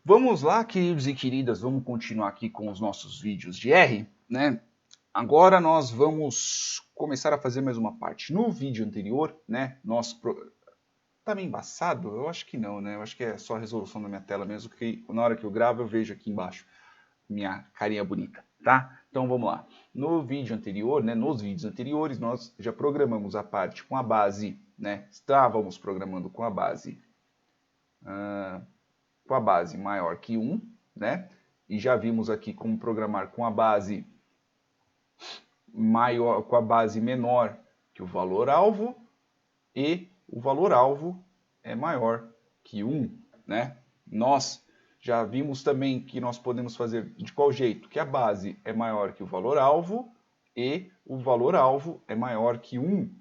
Vamos lá, queridos e queridas, vamos continuar aqui com os nossos vídeos de R, né? Agora nós vamos começar a fazer mais uma parte. No vídeo anterior, né, Tá meio embaçado? Eu acho que não, né? Eu acho que é só a resolução da minha tela mesmo, que na hora que eu gravo eu vejo aqui embaixo minha carinha bonita, tá? Então vamos lá. No vídeo anterior, né, nos vídeos anteriores, nós já programamos a parte com a base, né? Estávamos programando com a base maior que 1, né? E já vimos aqui como programar com a base maior, com a base menor que o valor alvo, e o valor alvo é maior que 1, né? Nós já vimos também que nós podemos fazer de qual jeito? Que a base é maior que o valor alvo e o valor alvo é maior que 1,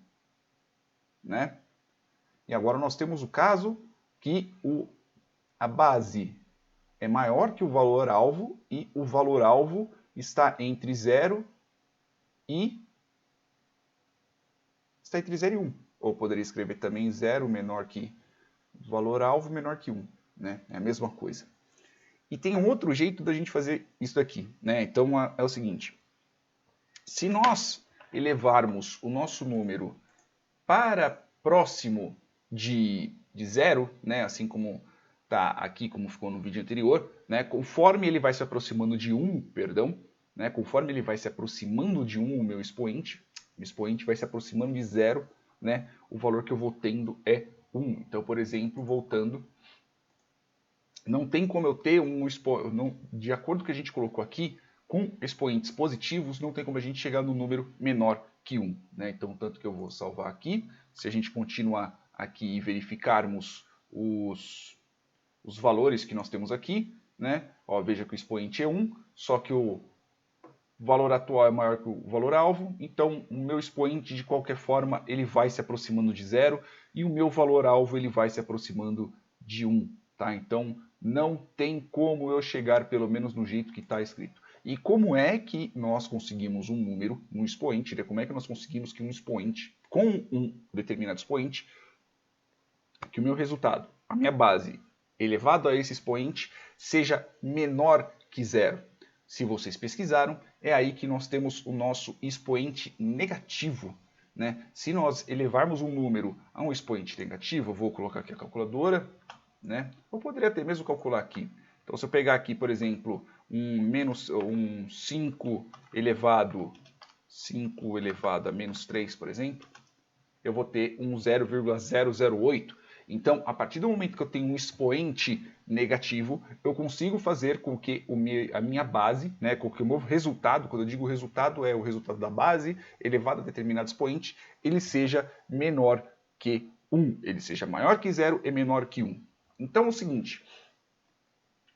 né? E agora nós temos o caso que a base é maior que o valor alvo e o valor alvo está entre 0 e 1. Ou poderia escrever também 0 menor que valor alvo menor que 1, né? É a mesma coisa. E tem um outro jeito da gente fazer isso daqui, né? Então é o seguinte: se nós elevarmos o nosso número para próximo de 0, né? Assim como está aqui, como ficou no vídeo anterior, né? Conforme ele vai se aproximando de 1, perdão, né? Conforme ele vai se aproximando de 1, o meu expoente vai se aproximando de 0, né? O valor que eu vou tendo é 1. Então, por exemplo, voltando, não tem como eu ter um expoente, de acordo com o que a gente colocou aqui, com expoentes positivos, não tem como a gente chegar no número menor que 1. Né? Então, tanto que eu vou salvar aqui. Se a gente continuar aqui e verificarmos os valores que nós temos aqui, né? Ó, veja que o expoente é 1, só que o valor atual é maior que o valor alvo, então o meu expoente, de qualquer forma, ele vai se aproximando de 0 e o meu valor alvo ele vai se aproximando de 1. Tá? Então, não tem como eu chegar pelo menos no jeito que está escrito. E como é que nós conseguimos um número, um expoente, né? Como é que nós conseguimos que um expoente, com um determinado expoente, que o meu resultado, a minha base, elevado a esse expoente, seja menor que 0? Se vocês pesquisaram, é aí que nós temos o nosso expoente negativo. Né? Se nós elevarmos um número a um expoente negativo, eu vou colocar aqui a calculadora, né? Eu poderia até mesmo calcular aqui. Então, se eu pegar aqui, por exemplo, um 5 elevado a menos 3, por exemplo, eu vou ter um 0,008. Então, a partir do momento que eu tenho um expoente negativo, eu consigo fazer com que a minha base, né, com que o meu resultado, quando eu digo resultado, é o resultado da base elevado a determinado expoente, ele seja menor que 1. Ele seja maior que 0 e menor que 1. Então é o seguinte,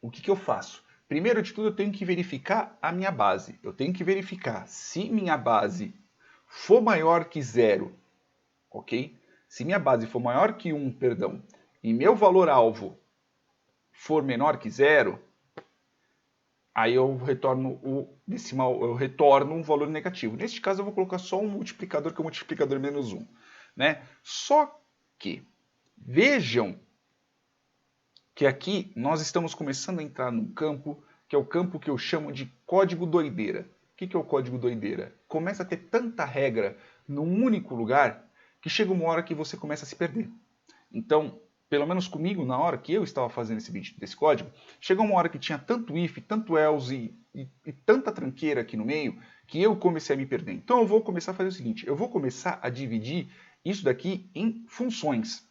o que eu faço? Primeiro de tudo, eu tenho que verificar a minha base. Eu tenho que verificar se minha base for maior que 0, ok? Se minha base for maior que 1, perdão, e meu valor alvo for menor que 0, aí eu retorno o decimal, eu retorno um valor negativo. Neste caso eu vou colocar só um multiplicador, que é o multiplicador menos 1. Né? Só que vejam que aqui nós estamos começando a entrar num campo, que é o campo que eu chamo de código doideira. O que é o código doideira? Começa a ter tanta regra num único lugar que chega uma hora que você começa a se perder. Então, pelo menos comigo, na hora que eu estava fazendo desse código, chegou uma hora que tinha tanto if, tanto else e tanta tranqueira aqui no meio, que eu comecei a me perder. Então eu vou começar a fazer o seguinte, eu vou começar a dividir isso daqui em funções.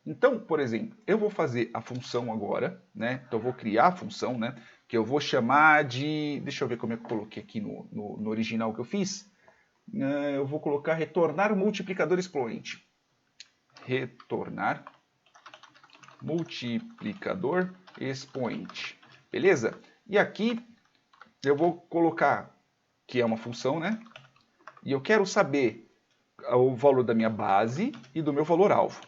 Então, por exemplo, eu vou fazer a função agora, né? Então eu vou criar a função, né? Que eu vou chamar de... Deixa eu ver como é que eu coloquei aqui no original que eu fiz. Eu vou colocar retornar multiplicador expoente. Retornar multiplicador expoente. Beleza? E aqui eu vou colocar que é uma função, né? E eu quero saber o valor da minha base e do meu valor alvo.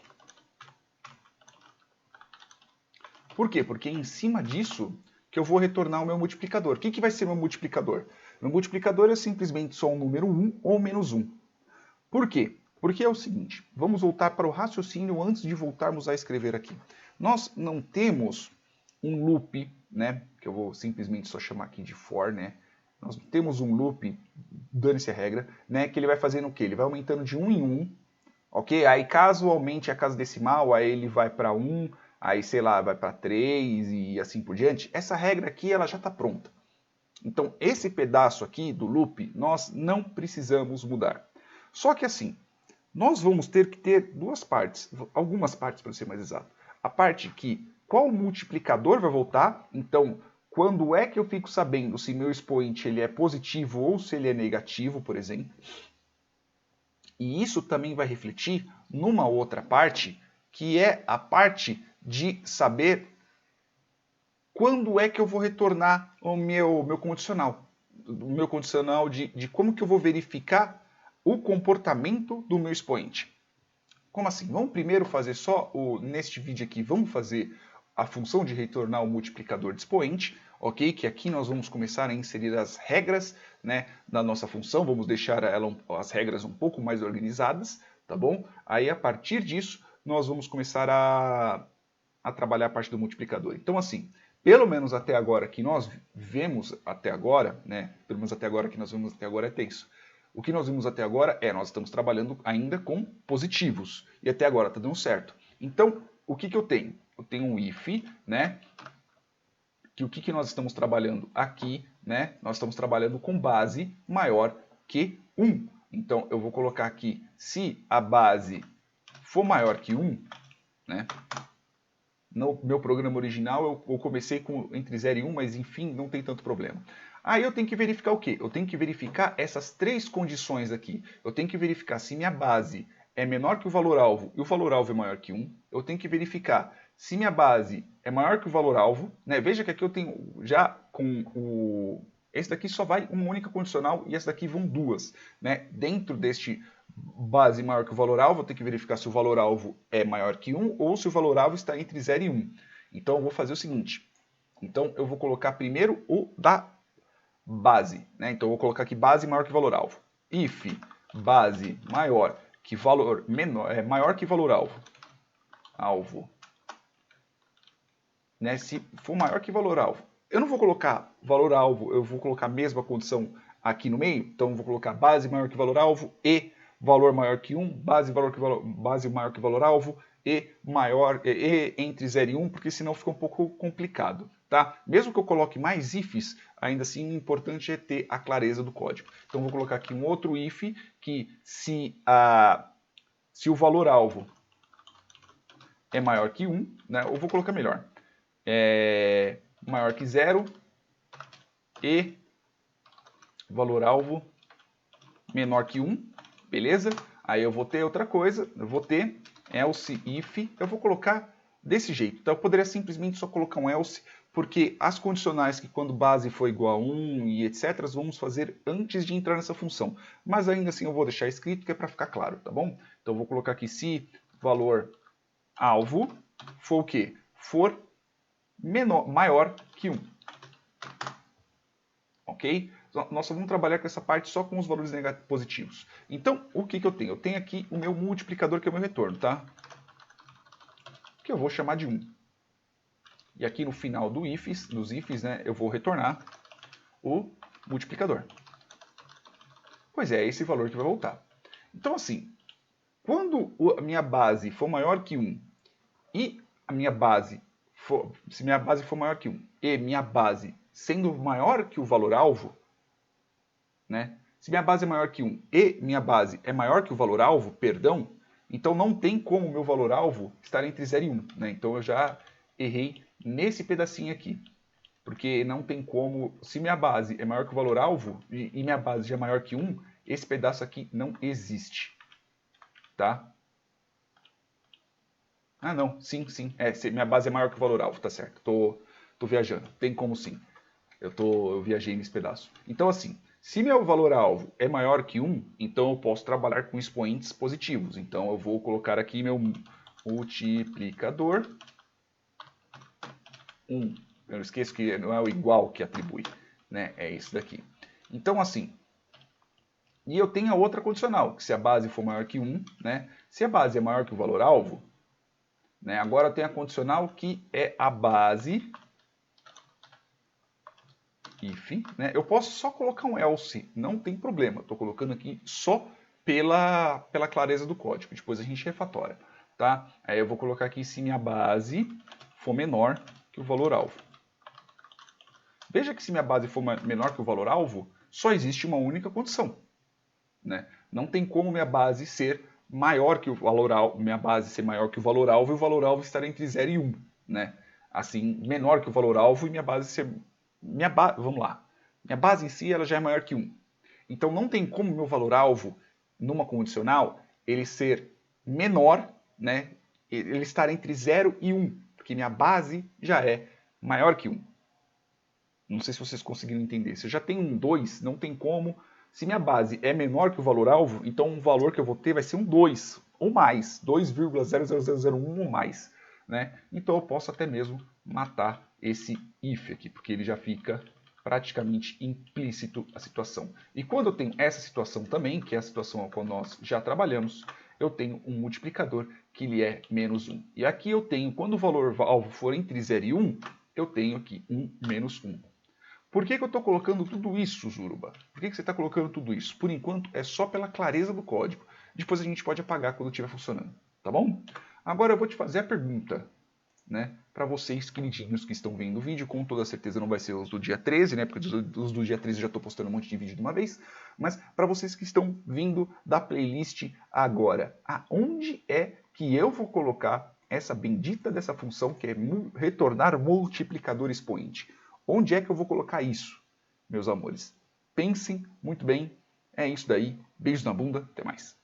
Por quê? Porque é em cima disso que eu vou retornar o meu multiplicador. O que vai ser meu multiplicador? Meu multiplicador é simplesmente só um número 1 ou menos 1. Por quê? Porque é o seguinte, vamos voltar para o raciocínio antes de voltarmos a escrever aqui. Nós não temos um loop, né, que eu vou simplesmente só chamar aqui de for, né, nós temos um loop, dane-se a regra, né, que ele vai fazendo o quê? Ele vai aumentando de 1 em 1, ok? Aí caso aumente a casa decimal, aí ele vai para 1, aí sei lá, vai para 3 e assim por diante. Essa regra aqui ela já está pronta. Então esse pedaço aqui do loop nós não precisamos mudar. Só que assim, nós vamos ter que ter duas partes, algumas partes para ser mais exato. A parte que qual multiplicador vai voltar, então quando é que eu fico sabendo se meu expoente ele é positivo ou se ele é negativo, por exemplo. E isso também vai refletir numa outra parte, que é a parte de saber quando é que eu vou retornar o meu condicional. O meu condicional de como que eu vou verificar o comportamento do meu expoente. Como assim? Vamos primeiro fazer neste vídeo aqui, vamos fazer a função de retornar o multiplicador de expoente, ok? Que aqui nós vamos começar a inserir as regras, né, da nossa função, vamos deixar as regras um pouco mais organizadas, tá bom? Aí a partir disso, nós vamos começar a trabalhar a parte do multiplicador. Então assim, pelo menos até agora que nós vemos até agora, né, pelo menos até agora que nós vemos até agora é tenso. O que nós vimos até agora nós estamos trabalhando ainda com positivos. E até agora está dando certo. Então, o que eu tenho? Eu tenho um if, né? Que o que nós estamos trabalhando aqui, né? Nós estamos trabalhando com base maior que 1. Então, eu vou colocar aqui, se a base for maior que 1, né? No meu programa original, eu comecei entre 0 e 1, mas enfim, não tem tanto problema. Aí eu tenho que verificar o quê? Eu tenho que verificar essas três condições aqui. Eu tenho que verificar se minha base é menor que o valor-alvo e o valor-alvo é maior que 1. Eu tenho que verificar se minha base é maior que o valor-alvo. Né? Veja que aqui eu tenho já com o... Esse daqui só vai uma única condicional e esse daqui vão duas. Né? Dentro deste base maior que o valor-alvo, eu tenho que verificar se o valor-alvo é maior que 1 ou se o valor-alvo está entre 0 e 1. Então eu vou fazer o seguinte. Então eu vou colocar primeiro o da base, né? Então eu vou colocar aqui base maior que valor alvo. If base maior que valor menor, maior que valor alvo, né? Se for maior que valor alvo, eu não vou colocar valor alvo, eu vou colocar a mesma condição aqui no meio. Então eu vou colocar base maior que valor alvo e valor maior que 1, base maior que valor alvo e entre 0 e 1, porque senão fica um pouco complicado. Tá? Mesmo que eu coloque mais ifs, ainda assim o importante é ter a clareza do código. Então vou colocar aqui um outro if que se o valor-alvo é maior que 1, né, eu vou colocar melhor, é maior que 0 e valor-alvo menor que 1, beleza? Aí eu vou ter outra coisa, eu vou ter else if, eu vou colocar desse jeito. Então eu poderia simplesmente só colocar um else, porque as condicionais que quando base for igual a 1 e etc, vamos fazer antes de entrar nessa função. Mas ainda assim eu vou deixar escrito que é para ficar claro, tá bom? Então eu vou colocar aqui se valor alvo for o quê? For maior que 1. Ok? Nós só vamos trabalhar com essa parte só com os valores positivos. Então, o que eu tenho? Eu tenho aqui o meu multiplicador, que é o meu retorno, tá? Que eu vou chamar de 1. E aqui no final dos ifs, né, eu vou retornar o multiplicador. Pois é esse valor que vai voltar. Então, assim, quando a minha base for maior que 1 e a minha base se minha base for maior que 1 e minha base sendo maior que o valor-alvo, né? Se minha base é maior que 1 e minha base é maior que o valor-alvo, perdão, então não tem como o meu valor-alvo estar entre 0 e 1. Né? Então eu já errei nesse pedacinho aqui. Porque não tem como, se minha base é maior que o valor-alvo e minha base já é maior que 1, esse pedaço aqui não existe. Tá? Ah, não, sim. Se minha base é maior que o valor-alvo, tá certo. Tô viajando, tem como sim. Eu viajei nesse pedaço. Então assim, se meu valor-alvo é maior que 1, então eu posso trabalhar com expoentes positivos. Então eu vou colocar aqui meu multiplicador 1. Eu não esqueço que não é o igual que atribui, né? É isso daqui. Então assim, e eu tenho a outra condicional, que se a base for maior que 1, né? Se a base é maior que o valor-alvo, né? Agora eu tenho a condicional que é a base if, né? Eu posso só colocar um else, não tem problema. Estou colocando aqui só pela clareza do código. Depois a gente refatora, tá? Aí eu vou colocar aqui se minha base for menor que o valor alvo. Veja que se minha base for menor que o valor alvo, só existe uma única condição, né? Não tem como minha base ser maior que o valor alvo, minha base ser maior que o valor alvo e o valor alvo estar entre 0 e 1, né? Assim, menor que o valor alvo e minha base ser vamos lá. Minha base em si ela já é maior que 1. Então não tem como meu valor alvo numa condicional ele ser menor, né? Ele estar entre 0 e 1, porque minha base já é maior que 1. Não sei se vocês conseguiram entender. Se eu já tenho um 2, não tem como. Se minha base é menor que o valor alvo, então o valor que eu vou ter vai ser um 2 ou mais, 2,00001 ou mais, né? Então eu posso até mesmo matar esse if aqui, porque ele já fica praticamente implícito a situação. E quando eu tenho essa situação também, que é a situação com a qual nós já trabalhamos, eu tenho um multiplicador que ele é menos 1. E aqui eu tenho, quando o valor alvo for entre 0 e 1, eu tenho aqui 1 menos 1. Por que eu estou colocando tudo isso, Zuruba? Por que você está colocando tudo isso? Por enquanto é só pela clareza do código. Depois a gente pode apagar quando estiver funcionando, tá bom? Agora eu vou te fazer a pergunta, né? Para vocês, queridinhos que estão vendo o vídeo, com toda certeza não vai ser os do dia 13, né? Porque os do dia 13 eu já estou postando um monte de vídeo de uma vez. Mas para vocês que estão vindo da playlist agora, aonde é que eu vou colocar essa bendita dessa função que é retornar multiplicador expoente? Onde é que eu vou colocar isso, meus amores? Pensem muito bem. É isso daí. Beijos na bunda. Até mais.